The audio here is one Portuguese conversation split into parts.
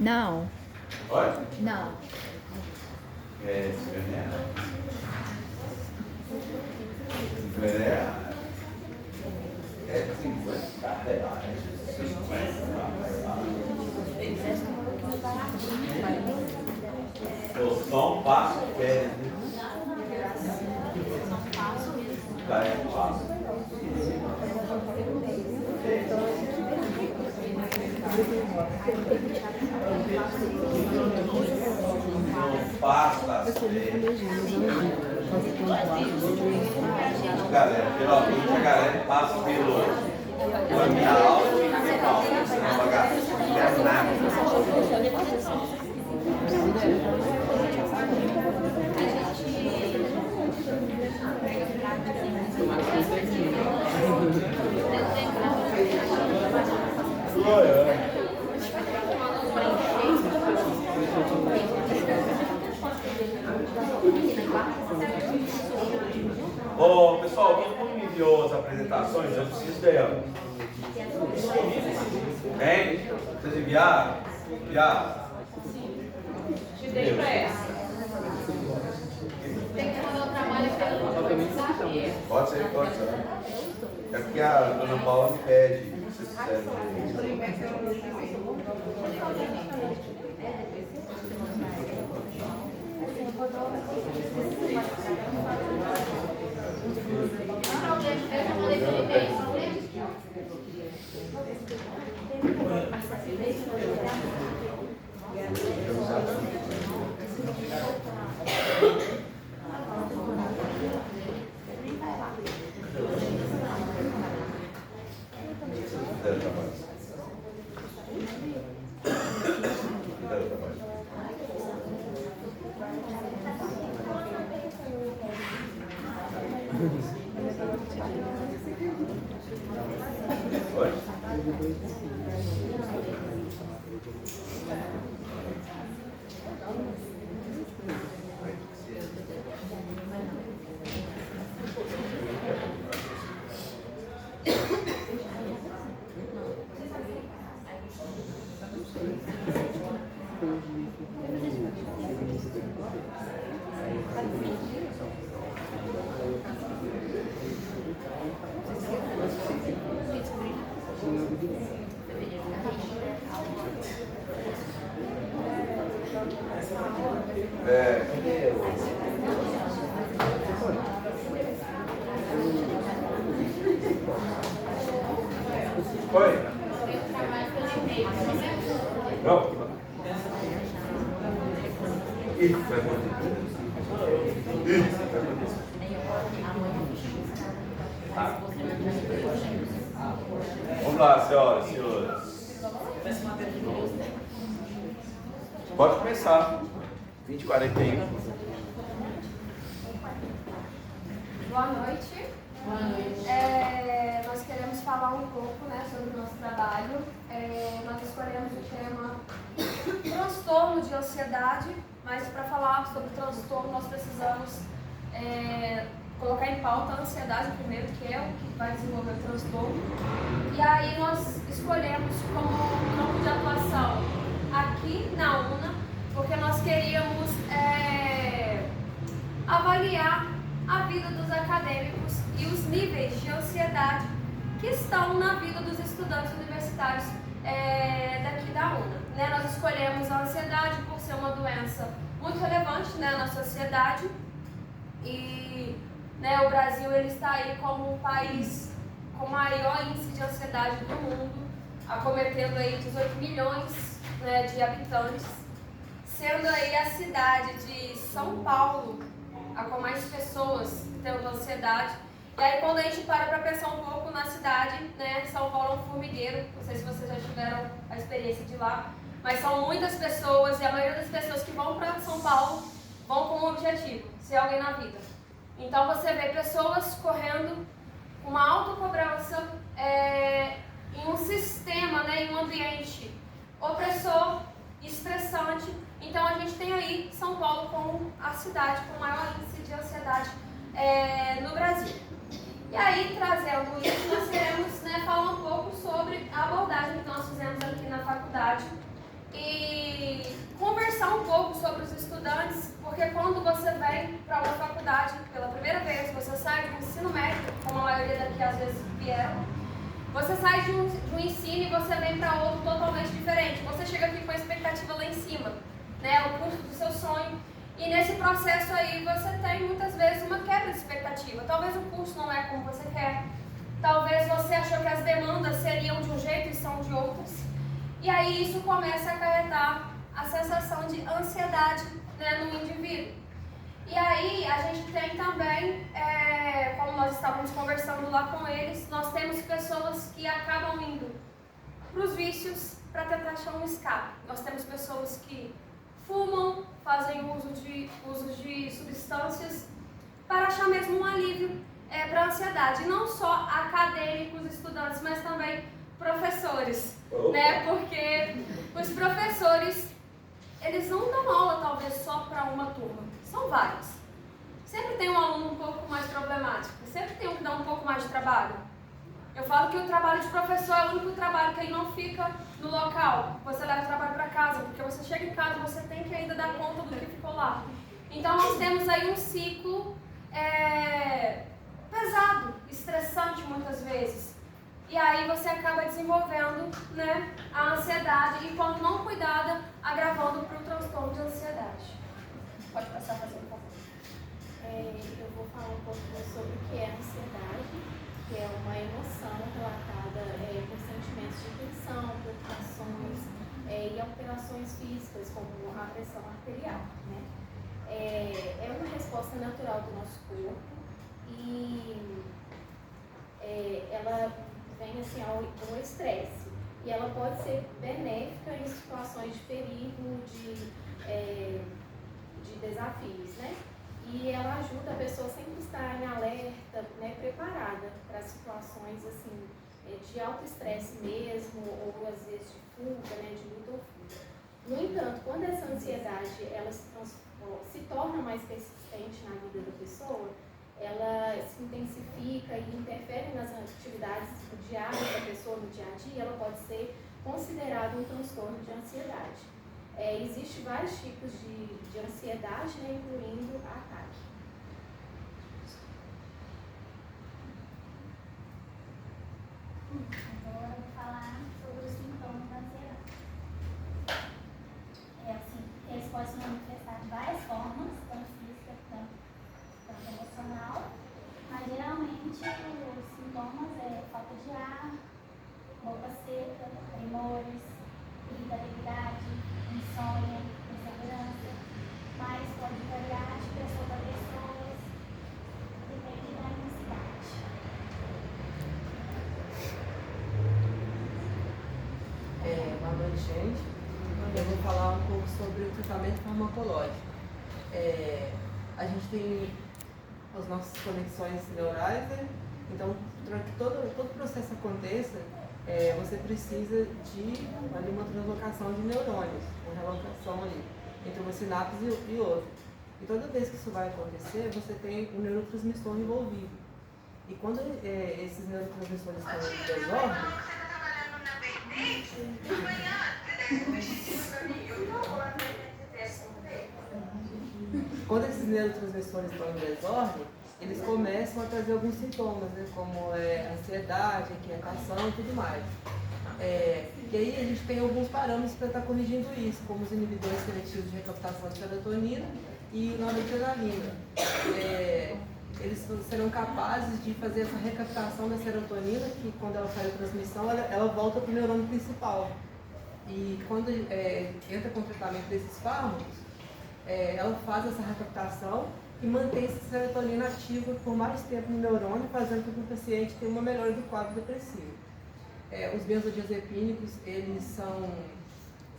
Não. Oi? Não. É, é 50 reais. 50 reais. Eu só um passo pé. Tá, é um passo. Não passa. Galera, geralmente a galera passa pela minha aula e fica mal. Você não vai gastar nada. Ô, pessoal, quem me enviou as apresentações, eu preciso dela. Hein? Vocês enviaram? Enviaram? Te dei pra ela. Tem que mandar o trabalho pelo WhatsApp. Pode ser, pode ser. É porque a dona Paula me pede, se vocês quiserem. Oi? Não. Isso, vai acontecer. Isso, vai acontecer. Tá. Vamos lá, senhoras e senhores. Pode começar. 20h41. Boa noite. Boa noite. Nós queremos falar um pouco, né, sobre o nosso trabalho. Nós escolhemos o tema transtorno de ansiedade, mas para falar sobre transtorno nós precisamos colocar em pauta a ansiedade primeiro, que é o que vai desenvolver o transtorno. E aí nós escolhemos como campo de atuação aqui na UNA, porque nós queríamos avaliar a vida dos acadêmicos e os níveis de ansiedade que estão na vida dos estudantes universitários daqui da UNA. Né? Nós escolhemos a ansiedade por ser uma doença muito relevante, né, na sociedade e, né, o Brasil ele está aí como o país com maior índice de ansiedade do mundo, acometendo aí 18 milhões, né, de habitantes, sendo aí a cidade de São Paulo a com mais pessoas tendo ansiedade. E aí quando a gente para pensar um pouco na cidade, né, São Paulo é um formigueiro, não sei se vocês já tiveram a experiência de lá, mas são muitas pessoas e a maioria das pessoas que vão para São Paulo vão com um objetivo, ser alguém na vida. Então você vê pessoas correndo com uma autocobrança em um sistema, né, em um ambiente opressor, estressante. Então a gente tem aí São Paulo como a cidade com maior índice de ansiedade no Brasil. E aí, trazendo isso, nós queremos, né, falar um pouco sobre a abordagem que nós fizemos aqui na faculdade. E Porque quando você vem para uma faculdade pela primeira vez, você sai de um ensino médio, como a maioria daqui às vezes vieram, você sai de um ensino e você vem para outro totalmente diferente. Você chega aqui com a expectativa lá em cima, né? O curso do seu sonho. E nesse processo aí você tem muitas vezes uma quebra de expectativa. Talvez o curso não é como você quer. Talvez você achou que as demandas seriam de um jeito e são de outras. E aí isso começa a acarretar a sensação de ansiedade, né, no indivíduo. E aí a gente tem também, como nós estávamos conversando lá com eles, nós temos pessoas que acabam indo para os vícios para tentar achar um escape. Nós temos pessoas que fumam, fazem uso de substâncias para achar mesmo um alívio para a ansiedade. E não só acadêmicos, estudantes, mas também professores, né? Porque os professores, eles não dão aula talvez só para uma turma, são vários. Sempre tem um aluno um pouco mais problemático, sempre tem um que dá um pouco mais de trabalho. Eu falo que o trabalho de professor é o único trabalho que ele não fica no local. Você leva o trabalho para casa, porque você chega em casa, você tem que ainda dar conta do que ficou lá. Então nós temos aí um ciclo pesado, estressante muitas vezes. E aí você acaba desenvolvendo, né, a ansiedade e, quando não cuidada, agravando para o transtorno de ansiedade. Pode passar a fazer um pouco. Eu vou falar um pouco sobre o que é a ansiedade, que é uma emoção relatada por sentimentos de tensão, preocupações e alterações físicas, como a pressão arterial, né? É uma resposta natural do nosso corpo e ela vem assim ao estresse. E ela pode ser benéfica em situações de perigo, de desafios, né? E ela ajuda a pessoa sempre a estar em alerta, né, preparada para situações assim, de alto estresse mesmo, ou às vezes de fuga, né, de luta ou fuga. No entanto, quando essa ansiedade ela se torna mais persistente na vida da pessoa, ela se intensifica e interfere nas atividades diárias da pessoa no dia a dia, ela pode ser considerada um transtorno de ansiedade. Existem vários tipos de ansiedade, né, incluindo a ataque. Agora eu vou falar sobre os sintomas da ansiedade. Eles podem se manifestar de várias formas, tanto física quanto emocional, mas geralmente os sintomas falta de ar, boca seca, tremores, irritabilidade, insônia, insegurança, mas pode variar de pessoa para pessoa, depende da intensidade. Boa noite, gente. Eu vou falar um pouco sobre o tratamento farmacológico. A gente tem as nossas conexões neurais, né? Então, para que todo o processo aconteça, você precisa de uma translocação de neurônios, uma relocação ali, entre uma sinapse e outra. E toda vez que isso vai acontecer, você tem um neurotransmissor envolvido. E quando esses neurotransmissores estão em desordem, quando esses neurotransmissores estão em desordem, eles começam a trazer alguns sintomas, né, como ansiedade, inquietação e tudo mais. E aí a gente tem alguns parâmetros para estar corrigindo isso, como os inibidores seletivos de recaptação de serotonina e noradrenalina. Eles serão capazes de fazer essa recaptação da serotonina, que quando ela faz a transmissão, ela volta para o neurônio principal. E quando entra com o tratamento desses fármacos, ela faz essa recaptação e mantém essa serotonina ativa por mais tempo no neurônio, fazendo com que o paciente tenha uma melhora do quadro depressivo. Os benzodiazepínicos, eles são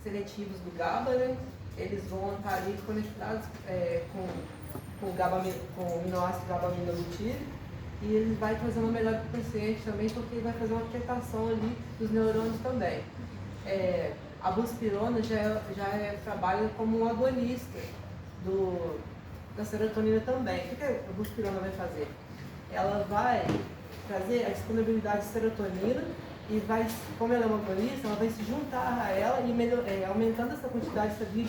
seletivos do GABA, né? Eles vão estar ali conectados com o aminoácido GABA-aminobutírico, e ele vai trazer uma melhora para o paciente também, porque ele vai fazer uma quietação ali dos neurônios também. A buspirona já trabalha como um agonista da serotonina também. O que a buspirona vai fazer? Ela vai trazer a disponibilidade de serotonina e vai, como ela é uma agonista, ela vai se juntar a ela e aumentando essa quantidade de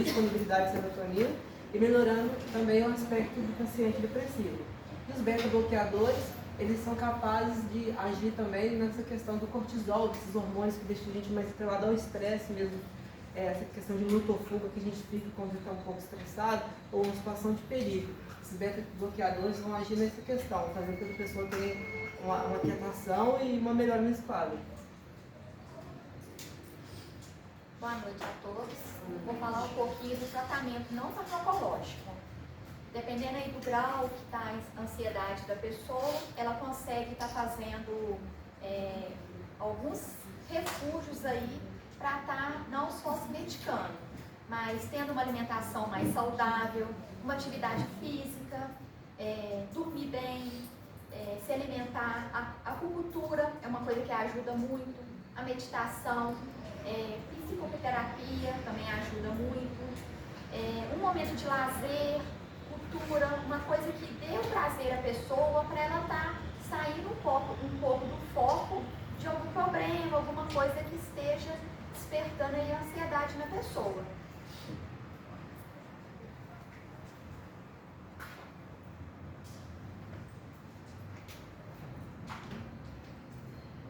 disponibilidade de serotonina, e melhorando também o aspecto do paciente depressivo. E os beta-bloqueadores, eles são capazes de agir também nessa questão do cortisol, desses hormônios que deixam a gente mais estrelado ao estresse mesmo, essa questão de luta ou fuga que a gente fica quando está um pouco estressado ou uma situação de perigo. Esses beta-bloqueadores vão agir nessa questão, fazendo com que a pessoa tenha uma aquietação e uma melhora nesse quadro. Boa noite a todos. Vou falar um pouquinho do tratamento não farmacológico. Dependendo aí do grau que está a ansiedade da pessoa, ela consegue estar fazendo alguns refúgios aí para estar não só se medicando, mas tendo uma alimentação mais saudável, uma atividade física, dormir bem, se alimentar. A acupuntura é uma coisa que ajuda muito, a meditação, psicoterapia também ajuda muito, um momento de lazer, cultura, uma coisa que dê um prazer à pessoa para ela estar saindo um pouco do foco de algum problema, alguma coisa que esteja despertando aí a ansiedade na pessoa.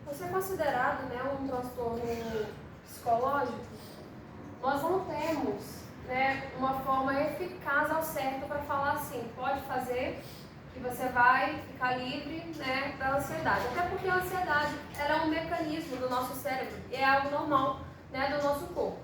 Por ser considerado, né, um transtorno psicológico, nós não temos, né, uma forma eficaz ao certo para falar assim, pode fazer que você vai ficar livre, né, da ansiedade. Até porque a ansiedade ela é um mecanismo do nosso cérebro e é algo normal, né, do nosso corpo.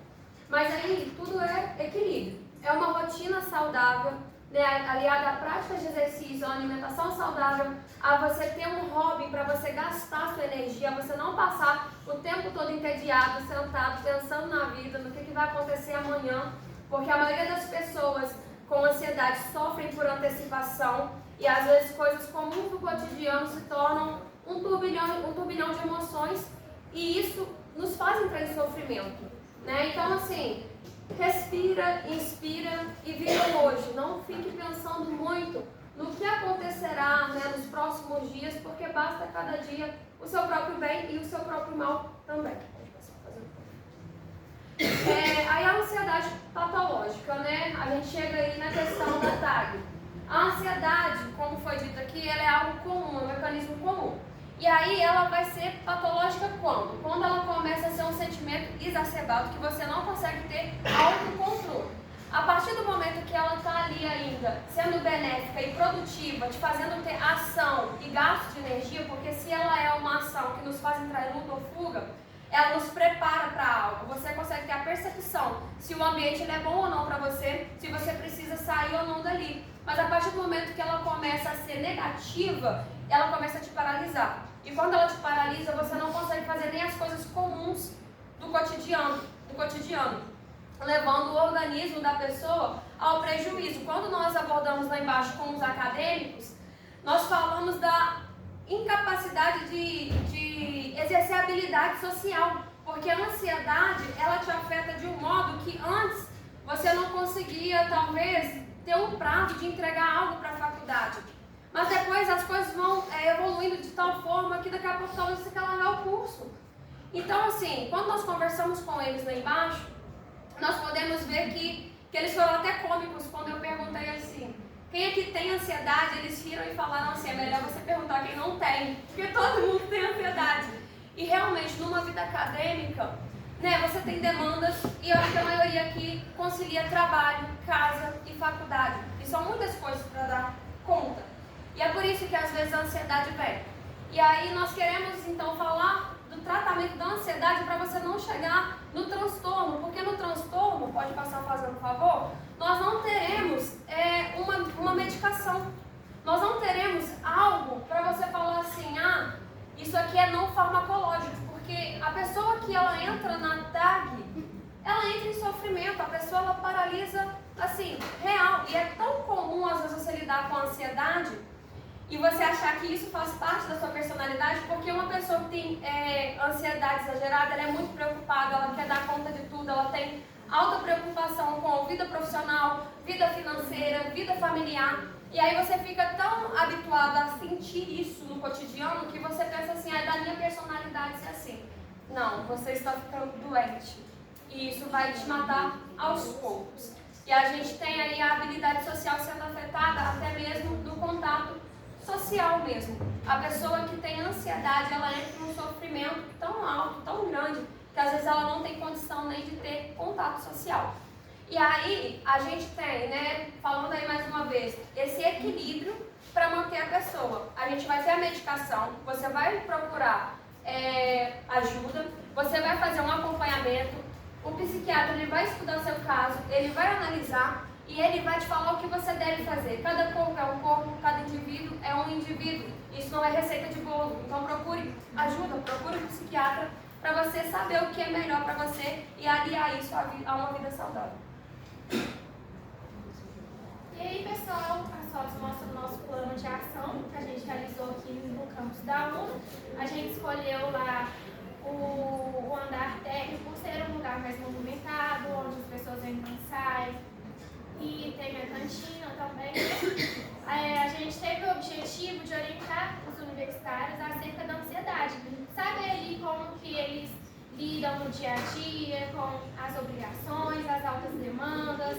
Mas aí tudo é equilíbrio. É uma rotina saudável, né, aliada à prática de exercício, à alimentação saudável, a você ter um hobby para você gastar sua energia, a você não passar o tempo todo entediado, sentado, pensando na vida, no que vai acontecer amanhã, porque a maioria das pessoas com ansiedade sofrem por antecipação e às vezes coisas comuns do cotidiano se tornam um turbilhão de emoções e isso nos faz entrar em sofrimento, né? Então assim, respira, inspira e viva hoje. Não fique pensando muito no que acontecerá, né, nos próximos dias, porque basta cada dia o seu próprio bem e o seu próprio mal também. Aí a ansiedade patológica, né? A gente chega aí na questão da TAG. A ansiedade, como foi dito aqui, ela é algo comum, é um mecanismo comum. E aí ela vai ser patológica quando? Quando ela começa a ser um sentimento exacerbado que você não consegue ter autocontrole. A partir do momento que ela está ali ainda sendo benéfica e produtiva, te fazendo ter ação e gasto de energia, porque se ela é uma ação que nos faz entrar em luta ou fuga, ela nos prepara para algo. Você consegue ter a percepção se o ambiente ele é bom ou não para você, se você precisa sair ou não dali. Mas a partir do momento que ela começa a ser negativa, ela começa a te paralisar. E quando ela te paralisa, você não consegue fazer nem as coisas comuns do cotidiano, levando o organismo da pessoa ao prejuízo. Quando nós abordamos lá embaixo com os acadêmicos, nós falamos da incapacidade de exercer habilidade social, porque a ansiedade, ela te afeta de um modo que antes você não conseguia, talvez, ter um prazo de entregar algo para a faculdade. Mas depois as coisas vão evoluindo de tal forma que daqui a pouco talvez você quer largar o curso. Então, assim, quando nós conversamos com eles lá embaixo, nós podemos ver que eles foram até cômicos quando eu perguntei assim, quem é que tem ansiedade? Eles riram e falaram assim, é melhor você perguntar quem não tem, porque todo mundo tem ansiedade. E realmente, numa vida acadêmica, né, você tem demandas e eu acho que a maioria aqui concilia trabalho, casa e faculdade. E são muitas coisas para dar conta. E é por isso que às vezes a ansiedade vem. E aí nós queremos então falar do tratamento da ansiedade para você não chegar no transtorno, porque no transtorno, pode passar fazendo favor, nós não teremos uma medicação. Nós não teremos algo para você falar assim, isso aqui é não farmacológico, porque a pessoa que ela entra na TAG, ela entra em sofrimento, a pessoa ela paralisa assim, real. E é tão comum às vezes você lidar com a ansiedade e você achar que isso faz parte da sua personalidade, porque uma pessoa que tem ansiedade exagerada, ela é muito preocupada, ela quer dar conta de tudo, ela tem alta preocupação com vida profissional, vida financeira, vida familiar. E aí você fica tão habituado a sentir isso no cotidiano que você pensa assim, é da minha personalidade ser assim. Não, você está ficando doente. E isso vai te matar aos poucos. E a gente tem aí a habilidade social sendo afetada até mesmo do contato social mesmo. A pessoa que tem ansiedade, ela entra num sofrimento tão alto, tão grande, que às vezes ela não tem condição nem de ter contato social. E aí a gente tem, né, falando aí mais uma vez, esse equilíbrio para manter a pessoa. A gente vai ter a medicação, você vai procurar ajuda, você vai fazer um acompanhamento, o psiquiatra ele vai estudar o seu caso, ele vai analisar e ele vai te falar o que você deve fazer. Cada corpo é um corpo, cada indivíduo é um indivíduo. Isso não é receita de bolo. Então procure ajuda, procure um psiquiatra para você saber o que é melhor para você e aliar isso a uma vida saudável. E aí, pessoal, as fotos mostram o nosso plano de ação que a gente realizou aqui no campus da UNA. A gente escolheu lá o andar técnico por ser um lugar mais movimentado, onde as pessoas entram e saem. E tem a cantina também. A gente teve o objetivo de orientar os universitários acerca da ansiedade. Saber ali como que eles lidam no dia a dia, com as obrigações, as altas demandas,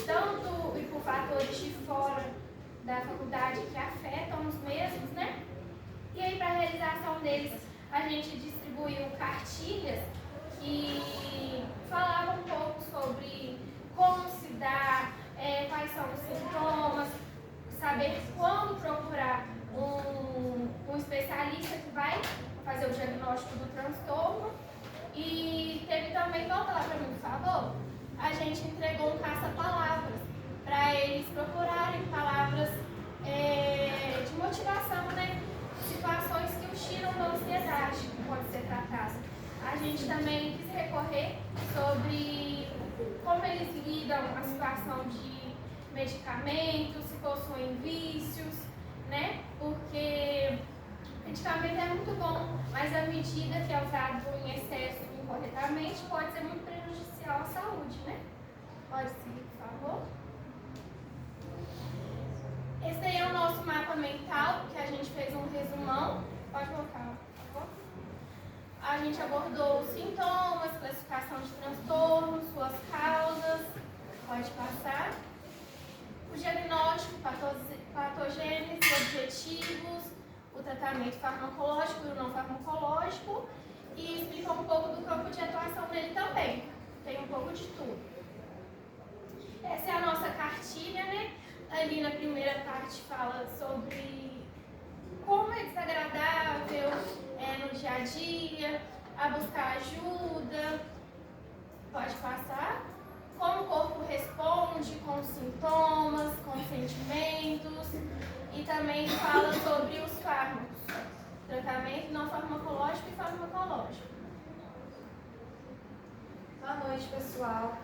tanto e por fatores de fora da faculdade que afetam os mesmos, né? E aí, para a realização deles, a gente distribuiu cartilhas que falavam um pouco sobre como se dá, quais são os sintomas, saber quando procurar um especialista que vai fazer o diagnóstico do transtorno. E teve também, volta lá para mim, por favor, a gente entregou um caça-palavras para eles procurarem palavras de motivação, né? Situações que os tiram da ansiedade, que pode ser tratada. A gente também quis recorrer sobre como eles lidam a situação de medicamentos, se possuem vícios, né? Porque medicamento é muito bom, mas à medida que é usado em excesso incorretamente, pode ser muito prejudicial à saúde, né? Pode seguir, por favor. Esse aí é o nosso mapa mental, que a gente fez um resumão. Pode colocar, por favor. A gente abordou os sintomas, classificação de transtornos, suas causas. Pode passar. O diagnóstico, patogênese, objetivos, o tratamento farmacológico e o não farmacológico. E explica um pouco do campo de atuação dele também. Tem um pouco de tudo. Essa é a nossa cartilha, né? Ali na primeira parte fala sobre como é desagradável no dia a dia, a buscar ajuda. Pode passar. Como o corpo responde com sintomas, com sentimentos. E também fala sobre os fármacos. Tratamento não farmacológico e farmacológico. Boa noite, pessoal.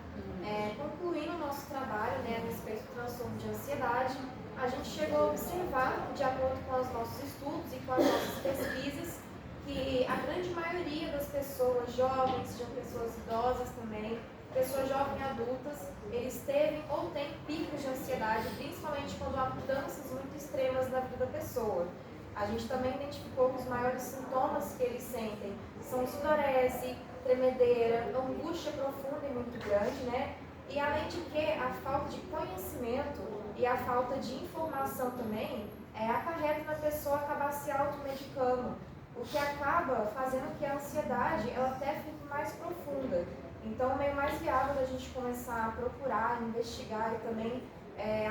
Concluindo o nosso trabalho, a respeito do transtorno de ansiedade, a gente chegou a observar, de acordo com os nossos estudos e com as nossas pesquisas, que a grande maioria das pessoas jovens, sejam pessoas idosas também, pessoas jovens e adultas, eles têm ou têm picos de ansiedade, principalmente quando há mudanças muito extremas na vida da pessoa. A gente também identificou que os maiores sintomas que eles sentem são sudorese, tremedeira, angústia profunda e muito grande, né? E além de que a falta de conhecimento e a falta de informação também acarreta na pessoa acabar se automedicando, o que acaba fazendo que a ansiedade ela até fique mais profunda. Então, o meio mais viável da gente começar a procurar, investigar e também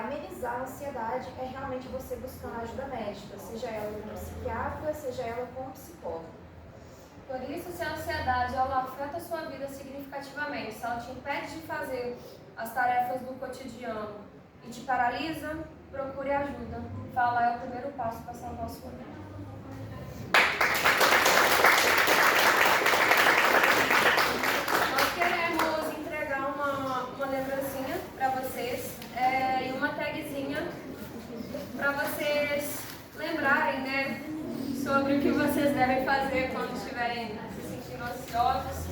amenizar a ansiedade é realmente você buscar ajuda médica, seja ela com psiquiatra, seja ela com psicólogo. Por isso, se a ansiedade ela afeta a sua vida significativamente, se ela te impede de fazer as tarefas do cotidiano e te paralisa, procure ajuda. Falar é o primeiro passo para salvar a sua vida. Nós queremos entregar uma lembrancinha para vocês e uma tagzinha para vocês lembrarem, né, sobre o que vocês devem fazer quando estiverem se sentindo ansiosos.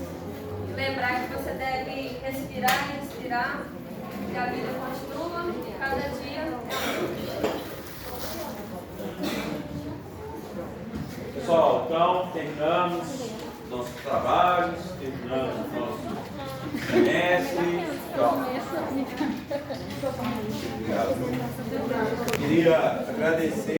E lembrar que você deve respirar e respirar, e a vida continua e cada dia é um dia. Pessoal, então terminamos nossos trabalhos, terminamos nosso semestre. Obrigado. Queria agradecer.